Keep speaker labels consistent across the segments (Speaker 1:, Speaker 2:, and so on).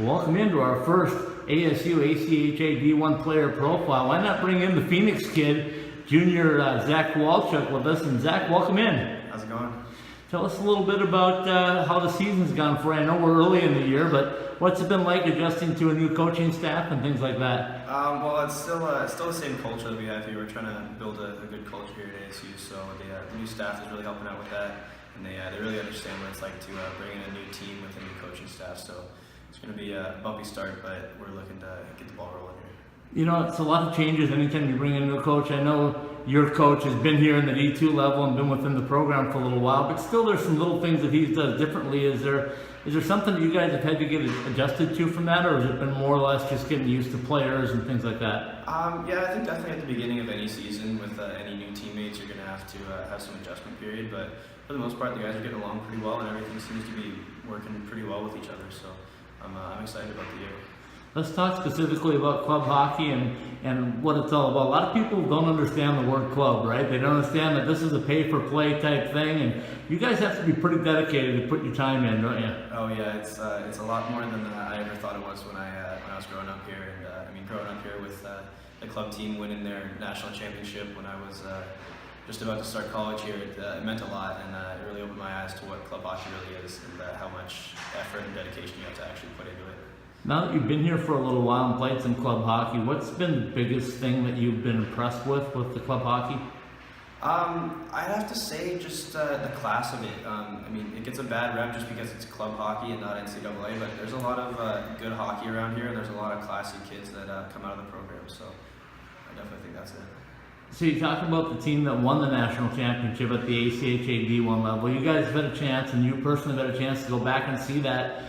Speaker 1: Welcome into our first ASU ACHA D1 player profile. Why not bring in the Phoenix kid, junior Zach Kowalchuk with us? And Zach, welcome in.
Speaker 2: How's it going?
Speaker 1: Tell us a little bit about how the season's gone for you. I know we're early in the year, but what's it been like adjusting to a new coaching staff and things like that?
Speaker 2: Well, it's still the same culture that we have here. We're trying to build a good culture here at ASU, so the new staff is really helping out with that, and they really understand what it's like to bring in a new team with a new coaching staff. So it's going to be a bumpy start, but we're looking to get the ball rolling here.
Speaker 1: You know, it's a lot of changes anytime you bring in a new coach. I know your coach has been here in the D2 level and been within the program for a little while, but still there's some little things that he does differently. Is there something that you guys have had to get adjusted to from that, or has it been more or less just getting used to players and things like that?
Speaker 2: Yeah, I think definitely at the beginning of any season with any new teammates, you're going to have to have some adjustment period, but for the most part, the guys are getting along pretty well and everything seems to be working pretty well with each other, so I'm excited about the year.
Speaker 1: Let's talk specifically about club hockey and what it's all about. A lot of people don't understand the word club, right? They don't understand that this is a pay-for-play type thing, and you guys have to be pretty dedicated to put your time in, don't you?
Speaker 2: Oh yeah, it's a lot more than I ever thought it was when I was growing up here. And growing up here with the club team winning their national championship when I was just about to start college here, it meant a lot, and it really opened my eyes to what club hockey really is and how much effort and dedication you have to actually put into it.
Speaker 1: Now that you've been here for a little while and played some club hockey, what's been the biggest thing that you've been impressed with the club hockey?
Speaker 2: I'd have to say just the class of it. It gets a bad rep just because it's club hockey and not NCAA, but there's a lot of good hockey around here, and there's a lot of classy kids that come out of the program, so I definitely think that's it.
Speaker 1: So you talk about the team that won the national championship at the ACHA D1 level. You guys have had a chance, and you personally have had a chance to go back and see that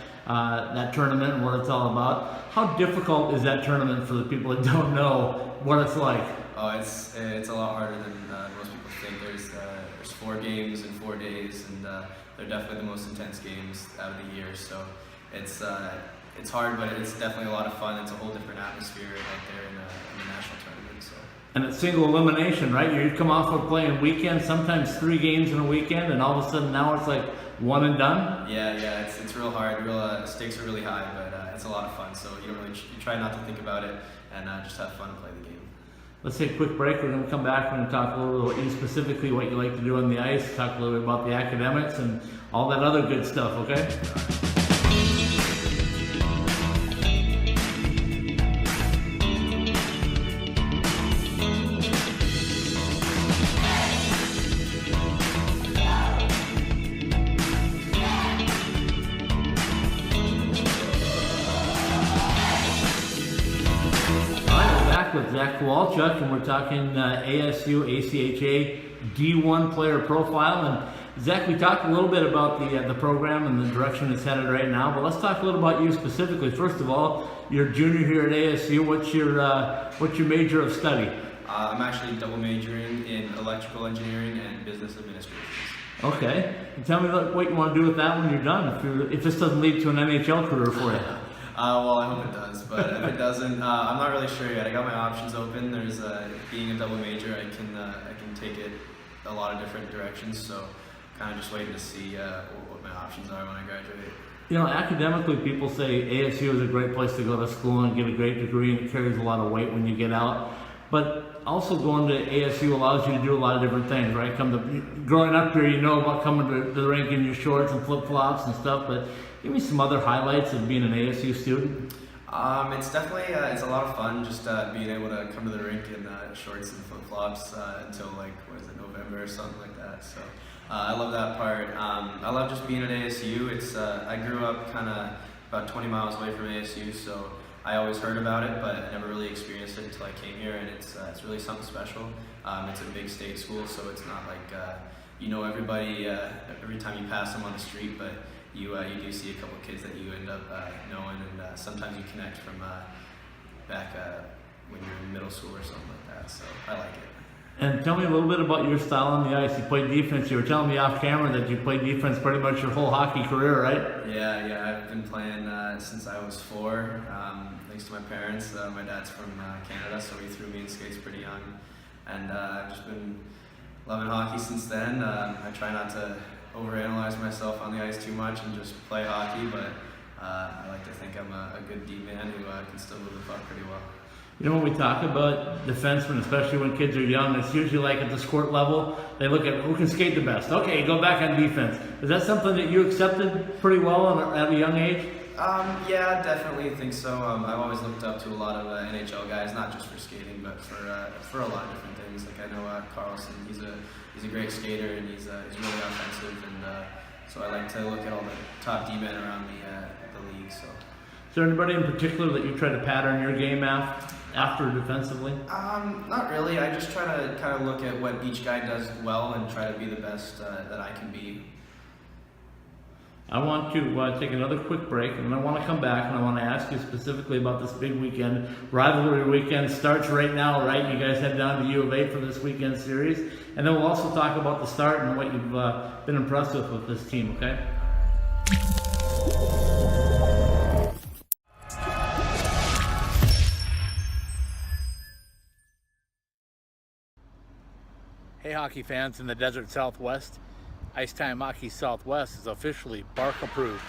Speaker 1: tournament and what it's all about. How difficult is that tournament for the people that don't know what it's like?
Speaker 2: Oh, it's a lot harder than most people think. There's 4 games in 4 days, and they're definitely the most intense games out of the year. So it's hard, but it's definitely a lot of fun. It's a whole different atmosphere out there in the national tournament. So.
Speaker 1: And it's single elimination, right? You come off of playing weekends, sometimes 3 games in a weekend, and all of a sudden now it's like one and done?
Speaker 2: Yeah, it's real hard. Stakes are really high, but it's a lot of fun. So you try not to think about it and just have fun and play the game.
Speaker 1: Let's take a quick break. We're going to come back. We're going to talk a little bit about you specifically, what you like to do on the ice, talk a little bit about the academics and all that other good stuff, okay? With Zach Kowalchuk, and we're talking ASU ACHA D1 player profile. And Zach, we talked a little bit about the program and the direction it's headed right now, but let's talk a little about you specifically. First of all, you're a junior here at ASU. What's your major of study?
Speaker 2: I'm actually double majoring in electrical engineering and business administration.
Speaker 1: Okay, and tell me what you want to do with that when you're done. If this doesn't lead to an NHL career for you.
Speaker 2: Well, I hope it does, but if it doesn't, I'm not really sure yet. I got my options open. There's being a double major, I can take it a lot of different directions. So, kind of just waiting to see what my options are when I graduate.
Speaker 1: You know, academically, people say ASU is a great place to go to school and get a great degree, and it carries a lot of weight when you get out. But also going to ASU allows you to do a lot of different things, right? Growing up here, you know about coming to the rink in your shorts and flip-flops and stuff, but give me some other highlights of being an ASU student.
Speaker 2: It's definitely it's a lot of fun just being able to come to the rink in shorts and flip-flops until November or something like that. So I love that part. I love just being at ASU. I grew up kind of about 20 miles away from ASU, so I always heard about it, but I never really experienced it until I came here, and it's really something special. It's a big state school, so it's not like you know everybody every time you pass them on the street, but you do see a couple of kids that you end up knowing, and sometimes you connect from back when you're in middle school or something like that, so I like it.
Speaker 1: And tell me a little bit about your style on the ice. You played defense. You were telling me off camera that you played defense pretty much your whole hockey career, right?
Speaker 2: Yeah, I've been playing since I was 4, thanks to my parents. My dad's from Canada, so he threw me in skates pretty young, and I've just been loving hockey since then. I try not to overanalyze myself on the ice too much and just play hockey, but I like to think I'm a good D-man who can still move the puck pretty well.
Speaker 1: You know, when we talk about defensemen, especially when kids are young, it's usually like at the sport level, they look at who can skate the best. Okay, go back on defense. Is that something that you accepted pretty well at a young age?
Speaker 2: Yeah, definitely think so. I've always looked up to a lot of NHL guys, not just for skating, but for a lot of different things. Like I know Carlson, he's a great skater and he's really offensive, and so I like to look at all the top D-men around the league. So.
Speaker 1: Is there anybody in particular that you try to pattern your game after defensively?
Speaker 2: Not really. I just try to kind of look at what each guy does well and try to be the best that I can be.
Speaker 1: I want to take another quick break, and then I want to come back and I want to ask you specifically about this big weekend. Rivalry weekend starts right now, right? You guys head down to U of A for this weekend series, and then we'll also talk about the start and what you've been impressed with this team, okay? Hey hockey fans in the desert Southwest, Ice Time Hockey Southwest is officially bark approved.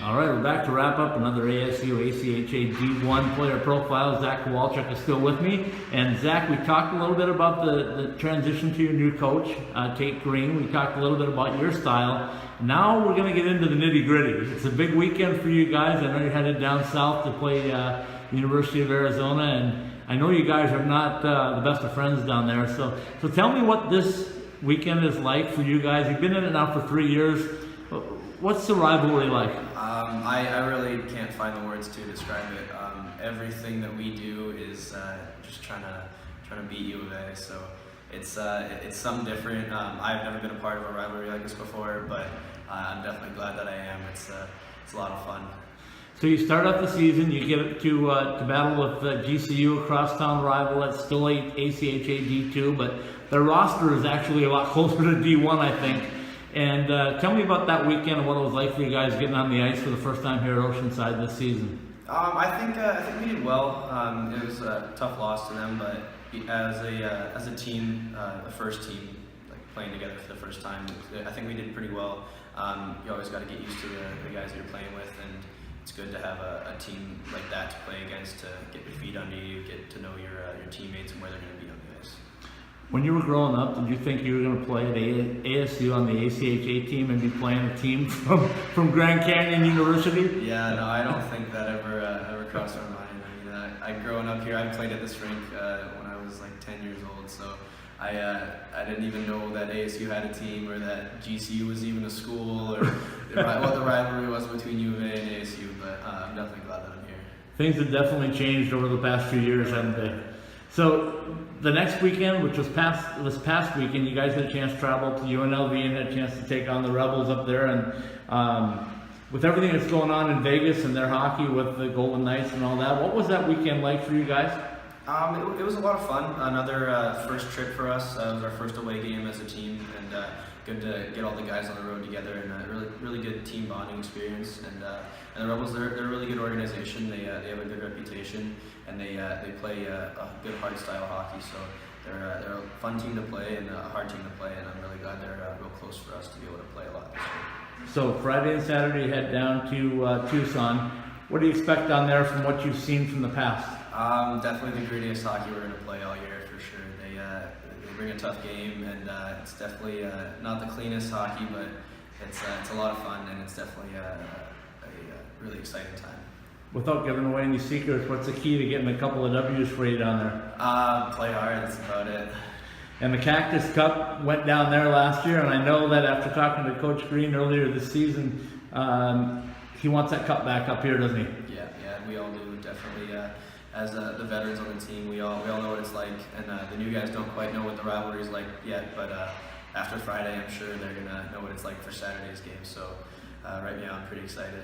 Speaker 1: All right, we're back to wrap up another ASU ACHA D1 player profile. Zach Kowalchuk is still with me. And Zach, we talked a little bit about the transition to your new coach, Tate Green. We talked a little bit about your style. Now we're going to get into the nitty gritty. It's a big weekend for you guys. I know you're headed down south to play University of Arizona, and I know you guys are not the best of friends down there. So tell me what this weekend is like for you guys. You've been in it now for 3 years. What's the rivalry like?
Speaker 2: I really can't find the words to describe it. Everything that we do is just trying to beat U of A. So it's something different. I've never been a part of a rivalry like this before, but I'm definitely glad that I am. It's a lot of fun.
Speaker 1: So you start off the season, you get to battle with GCU, a crosstown rival. That's still ACHA D2, but their roster is actually a lot closer to D1, I think. And tell me about that weekend and what it was like for you guys getting on the ice for the first time here at Oceanside this season.
Speaker 2: I think we did well. It was a tough loss to them, but as a team, the first team, like playing together for the first time, I think we did pretty well. You always got to get used to the guys that you're playing with, and it's good to have a team like that to play against, to get your feet under you, get to know your teammates and where they're going to be on the ice.
Speaker 1: When you were growing up, did you think you were going to play at ASU on the ACHA team and be playing a team from Grand Canyon University?
Speaker 2: Yeah, no, I don't think that ever crossed my mind. I mean, growing up here, I played at this rink when I was like 10 years old, so I didn't even know that ASU had a team or that GCU was even a school or what the rivalry was between U of A and ASU, but I'm definitely glad that I'm here.
Speaker 1: Things have definitely changed over the past few years, haven't they? So the next weekend, which was this past weekend, you guys had a chance to travel to UNLV and had a chance to take on the Rebels up there. And with everything that's going on in Vegas and their hockey with the Golden Knights and all that, what was that weekend like for you guys?
Speaker 2: It was a lot of fun. Another first trip for us. It was our first away game as a team, and good to get all the guys on the road together, and a really good team bonding experience. And the Rebels, they're a really good organization. They have a good reputation, and they play a good hard style hockey. So they're a fun team to play and a hard team to play, and I'm really glad they're real close for us to be able to play a lot this year.
Speaker 1: So Friday and Saturday, head down to Tucson. What do you expect down there from what you've seen from the past?
Speaker 2: Definitely the grittiest hockey we're going to play all year for sure. They bring a tough game, and it's definitely not the cleanest hockey, but it's a lot of fun, and it's definitely a really exciting time.
Speaker 1: Without giving away any secrets, what's the key to getting a couple of W's for you down there?
Speaker 2: Play hard, that's about it.
Speaker 1: And the Cactus Cup went down there last year, and I know that after talking to Coach Green earlier this season, he wants that cup back up here, doesn't he?
Speaker 2: Yeah, we all do, definitely. As the veterans on the team, we all know what it's like, and the new guys don't quite know what the rivalry is like yet, but after Friday, I'm sure they're going to know what it's like for Saturday's game, so right now I'm pretty excited.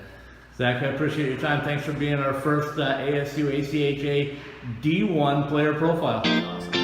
Speaker 1: Zach, I appreciate your time. Thanks for being our first ASU ACHA D1 player profile.
Speaker 2: Awesome.